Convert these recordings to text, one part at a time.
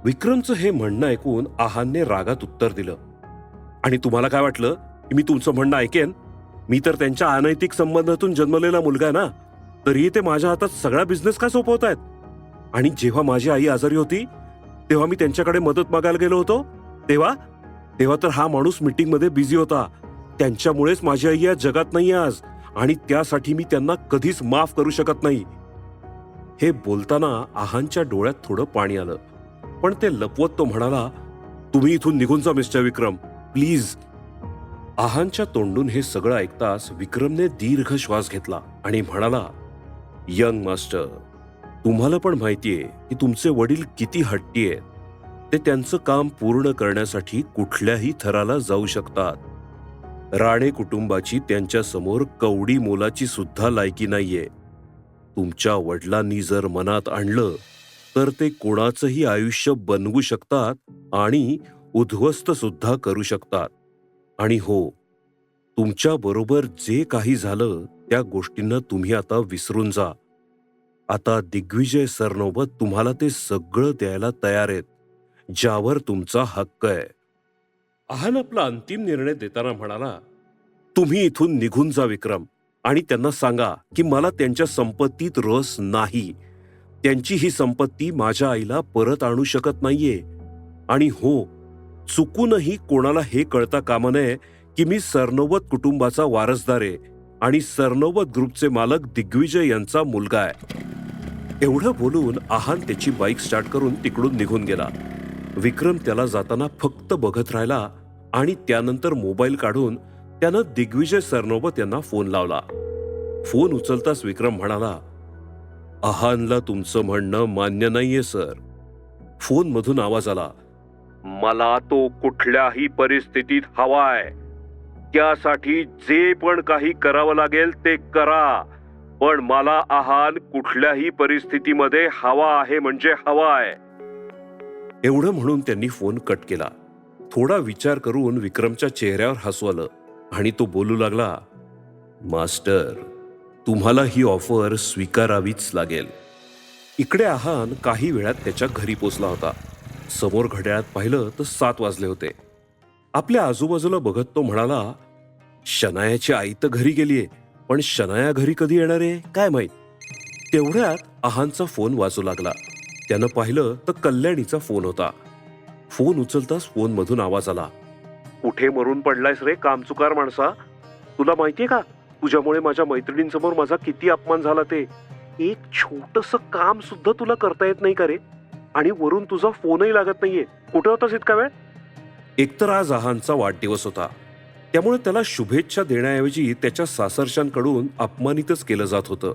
विक्रमचं हे म्हणणं ऐकून आहानने रागात उत्तर दिलं. आणि तुम्हाला काय वाटलं की मी तुमचं म्हणणं ऐकेन? मी तर त्यांच्या अनैतिक संबंधातून जन्मलेला मुलगा आहे ना, तरीही ते माझ्या हातात सगळा बिझनेस का सोपवतायत? आणि जेव्हा माझी आई आजारी होती तेव्हा मी त्यांच्याकडे मदत मागायला गेलो होतो, तेव्हा तेव्हा तर हा माणूस मीटिंगमध्ये बिझी होता. त्यांच्यामुळेच माझी आई या जगात नाही आज, आणि त्यासाठी मी त्यांना कधीच माफ करू शकत नाही. हे बोलताना आहानच्या डोळ्यात थोडं पाणी आलं, पण ते लपवत तो म्हणाला, तुम्ही इथून निघून जा मिस्टर विक्रम, प्लीज. आहानच्या तोंडून हे सगळं ऐकताच विक्रमने दीर्घ श्वास घेतला आणि म्हणाला, यंग मास्टर, तुम्हाला पण माहितीये की तुमचे वडील किती हट्टी आहेत. ते त्यांचं काम पूर्ण करण्यासाठी कुठल्याही थराला जाऊ शकतात. राणे कुटुंबाची त्यांच्या समोर कवडी मोलाची सुद्धा लायकी नाहीये. तुमच्या वडिलांनी जर मनात आणलं तर ते कोणाचंही आयुष्य बनवू शकतात आणि उद्ध्वस्त सुद्धा करू शकतात. आणि हो, तुमच्या बरोबर जे काही झालं त्या गोष्टींना तुम्ही आता विसरून जा. आता दिग्विजय सरनोबत तुम्हाला ते सगळं द्यायला तयार आहेत, ज्यावर तुमचा हक्क आहे. आहान आपला अंतिम निर्णय देताना म्हणाला, तुम्ही इथून निघून जा विक्रम, आणि त्यांना सांगा की मला त्यांच्या संपत्तीत रस नाही. त्यांची ही संपत्ती माझ्या आईला परत आणू शकत नाहीये. आणि हो, चुकूनही कोणाला हे कळता कामा नये की मी सरनोबत कुटुंबाचा वारसदार आहे आणि सरनोबत ग्रुपचे मालक दिग्विजय यांचा मुलगा आहे. एवढं बोलून आहान त्याची बाईक स्टार्ट करून तिकडून निघून गेला. विक्रम त्याला जाताना फक्त बघत राहिला आणि त्यानंतर मोबाईल काढून त्यानं दिग्विजय सरनोबत यांना फोन लावला. फोन उचलताच विक्रम म्हणाला, आहानला तुमचं म्हणणं मान्य नाहीये सर. फोन मधून आवाज आला, मला तो कुठल्याही परिस्थितीत हवाय. त्यासाठी जे पण काही करावं लागेल ते करा, पण मला आहान कुठल्याही परिस्थितीमध्ये हवा आहे म्हणजे हवाय. एवढं म्हणून त्यांनी फोन कट केला. थोडा विचार करून विक्रमच्या चेहऱ्यावर हसू आलं आणि तो बोलू लागला, मास्टर, तुम्हाला ही ऑफर स्वीकारावीच लागेल. इकडे आहान काही वेळात त्याच्या घरी पोचला होता. समोर घड्याळात पाहिलं तर 7 वाजले होते. आपल्या आजूबाजूला बघत तो म्हणाला, शनायाची आई तर घरी गेलीये, पण शनाया घरी कधी येणार आहे काय माहित. तेवढ्यात आहानचा फोन वाजू लागला. त्यानं पाहिलं तर कल्याणीचा फोन होता. फोन उचलताच फोन मधून आवाज आला, कुठे मरून पडलायस रे कामचुकार माणसा? तुला माहितीये का तुझ्यामुळे माझ्या मैत्रिणींसमोर माझा किती अपमान झाला ते? एक छोटस काम सुद्धा तुला करता येत नाही का रे? आणि वरून तुझा फोनही लागत नाहीये. कुठे होतास इतका वेळ? एकतर आज आहानचा वाढदिवस होता, त्यामुळे त्याला शुभेच्छा देण्याऐवजी त्याच्या सासरच्यांकडून अपमानितच केलं जात होतं.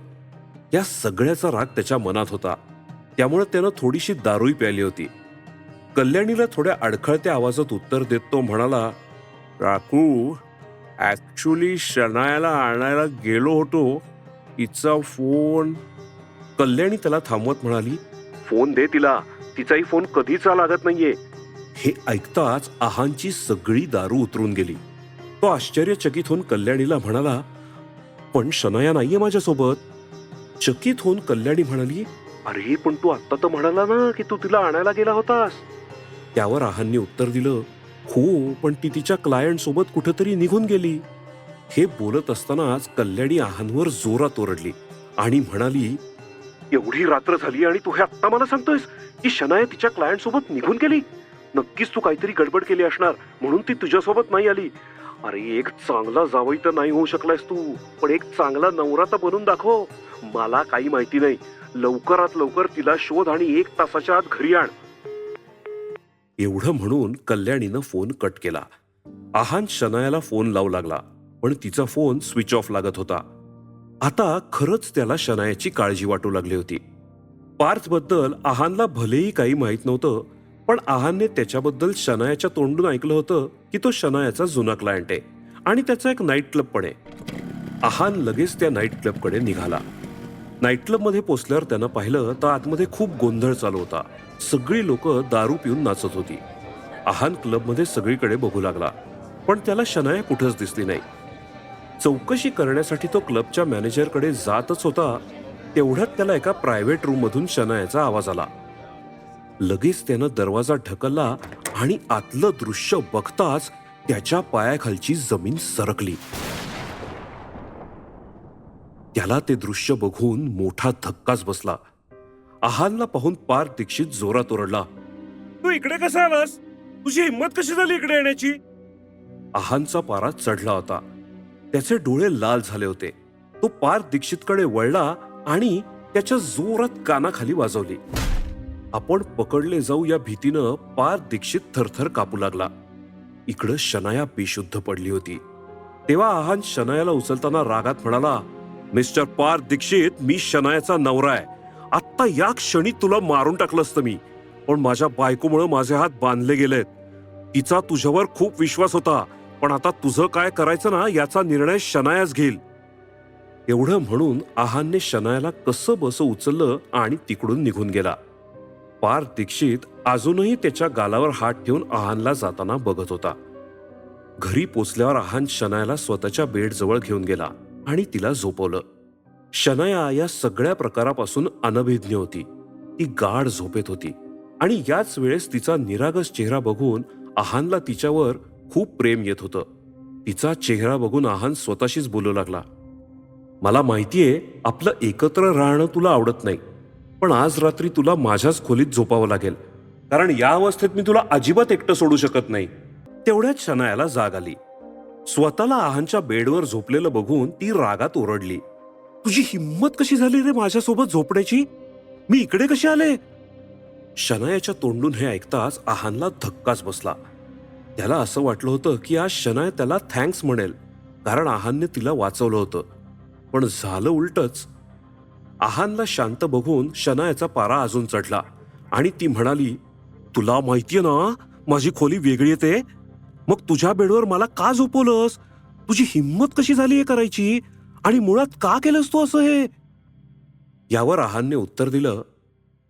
या सगळ्याचा राग त्याच्या मनात होता, त्यामुळे त्यानं थोडीशी दारूही प्यायली होती. कल्याणीला थोड्या अडखळत्या आवाजात उत्तर देत तो म्हणाला, काकू, ऍक्च्युली शनायाला आणायला गेलो होतो, तिचा फोन. कल्याणी त्याला थांबवत म्हणाली, फोन दे तिला, तिचाही फोन कधीच लागत नाहीये. हे ऐकताच आहानची सगळी दारू उतरून गेली. तो आश्चर्यचकित होऊन कल्याणीला म्हणाला, पण शनाया नाहीये माझ्यासोबत. चकित होऊन कल्याणी म्हणाली, अरे पण तू आत्ता तर म्हणाला ना की तू तिला आणायला गेला होतास. त्यावर आहानने उत्तर दिलं, हो, पण ती तिच्या क्लायंट सोबत कुठेतरी निघून गेली. हे बोलत असतानाच कल्याणी आहानवर जोरात ओरडली आणि म्हणाली, एवढी रात्र झाली आणि तू हे आत्ता मला सांगतोयस की शनाया तिच्या क्लायंट सोबत निघून गेली? नक्कीच तू काहीतरी गडबड केली असणार म्हणून ती तुझ्यासोबत नाही आली. अरे एक चांगला जावई तर नाही होऊ शकलायस तू, पण एक चांगला नवरा तर बनून दाखव. मला काही माहिती नाही, लवकरात लवकर तिला शोध आणि 1 तासाच्या आत घरी आण. एवढं म्हणून कल्याणीनं फोन कट केला. आहान शनायाला फोन लावू लागला, पण तिचा फोन स्विच ऑफ लागत होता. आता खरंच त्याला शनायाची काळजी वाटू लागली होती. पार्थबद्दल आहानला भलेही काही माहित नव्हतं, पण आहानने त्याच्याबद्दल शनायाच्या तोंडून ऐकलं होतं की तो शनायाचा जुना क्लायंट आहे आणि त्याचा एक नाईट क्लब पण आहे. आहान लगेच त्या नाईट क्लबकडे निघाला. नाईट क्लबमध्ये पोचल्यावर त्यानं पाहिलं तर आतमध्ये खूप गोंधळ चालू होता. सगळी लोक दारू पिऊन नाचत होती. आहान क्लबमध्ये सगळीकडे बघू लागला, पण त्याला शनाया कुठंच दिसली नाही. चौकशी करण्यासाठी तो क्लबच्या मॅनेजरकडे जातच होता, तेवढ्यात त्याला एका प्रायव्हेट रूम मधून शनायाचा आवाज आला. लगेच त्यानं दरवाजा ढकलला आणि आतलं दृश्य बघताच त्याच्या पायाखालची जमीन सरकली. त्याला ते दृश्य बघून मोठा धक्काच बसला. आहानला पाहून पार्थ दीक्षित जोरात ओरडला, तू इकडे कसा आलास? तुझी हिंमत कशी झाली इकडे येण्याची? आहानचा पारा चढला होता. त्याचे डोळे लाल झाले होते. तो पार्थ दीक्षितकडे वळला आणि त्याच्या जोरात कानाखाली वाजवली. आपण पकडले जाऊ या भीतीनं पार्थ दीक्षित थरथर कापू लागला. इकडं शनाया बेशुद्ध पडली होती. तेव्हा आहान शनायाला उचलताना रागात म्हणाला, मिस्टर पार्थ दीक्षित, मी शनायाचा नवरा आहे. आत्ता या क्षणी तुला मारून टाकलं असतं मी, पण माझ्या बायकोमुळे माझे हात बांधले गेलेत. तिचा तुझ्यावर खूप विश्वास होता, पण आता तुझं काय करायचं ना याचा निर्णय शनायाच घेईल. एवढं म्हणून आहानने शनायाला कसं बसं उचललं आणि तिकडून निघून गेला. पार्थ दीक्षित अजूनही त्याच्या गालावर हात ठेवून आहानला जाताना बघत होता. घरी पोचल्यावर आहान शनायाला स्वतःच्या बेडजवळ घेऊन गेला आणि तिला झोपवलं. शनाया या सगळ्या प्रकारापासून अनभिज्ञ होती. ती गाढ झोपेत होती आणि याच वेळेस तिचा निरागस चेहरा बघून आहानला तिच्यावर खूप प्रेम येत होतं. तिचा चेहरा बघून आहान स्वतःशीच बोलू लागला, मला माहितीये आपलं एकत्र राहणं तुला आवडत नाही, पण आज रात्री तुला माझ्याच खोलीत झोपावं लागेल, कारण या अवस्थेत मी तुला अजिबात एकटं सोडू शकत नाही. तेवढ्यात शनायाला जाग आली. स्वतःला आहानच्या बेडवर झोपलेलं बघून ती रागात ओरडली, तुझी हिंमत कशी झाली रे माझ्यासोबत झोपण्याची? मी इकडे कशी आले? शनायाच्या तोंडून हे ऐकताच आहानला धक्काच बसला. त्याला असं वाटलं होतं की आज शनाया त्याला थँक्स म्हणेल, कारण आहानने तिला वाचवलं होतं. पण झालं उलटच. आहानला शांत बघून शनायाचा पारा अजून चढला आणि ती म्हणाली, तुला माहितीये ना माझी खोली वेगळी येते, मग तुझ्या बेडवर मला का झोपवलंस? तुझी हिंमत कशी झाली हे करायची? आणि मुळात का केलंस तू असं हे? यावर आहानने उत्तर दिलं,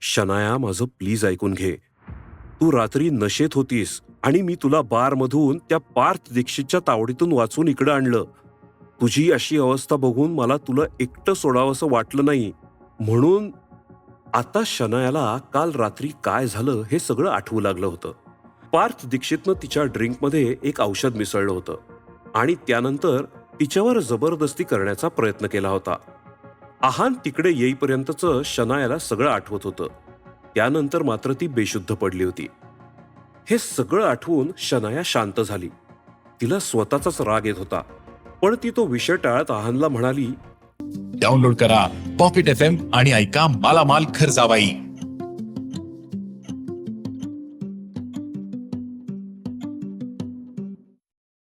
शनाया माझं प्लीज ऐकून घे. तू रात्री नशेत होतीस आणि मी तुला बारमधून त्या पार्थ दीक्षितच्या तावडीतून वाचून इकडं आणलं. तुझी अशी अवस्था बघून मला तुला एकटं सोडावंसं वाटलं नाही, म्हणून. आता शनायाला काल रात्री काय झालं हे सगळं आठवू लागलं होतं. पार्थ दीक्षितनं तिच्या ड्रिंकमध्ये एक औषध मिसळलं होतं आणि त्यानंतर तिच्यावर जबरदस्ती करण्याचा प्रयत्न केला होता. आहान तिकडे येईपर्यंतचं शनायाला सगळं आठवत होतं. त्यानंतर मात्र ती बेशुद्ध पडली होती. हे सगळं आठवून शनाया शांत झाली. तिला स्वतःचाच राग येत होता, पण ती तो विषय टाळत आहानला म्हणाली, डाउनलोड करा पॉकेट FM आणि ऐका मालामाल खर्चाबाई.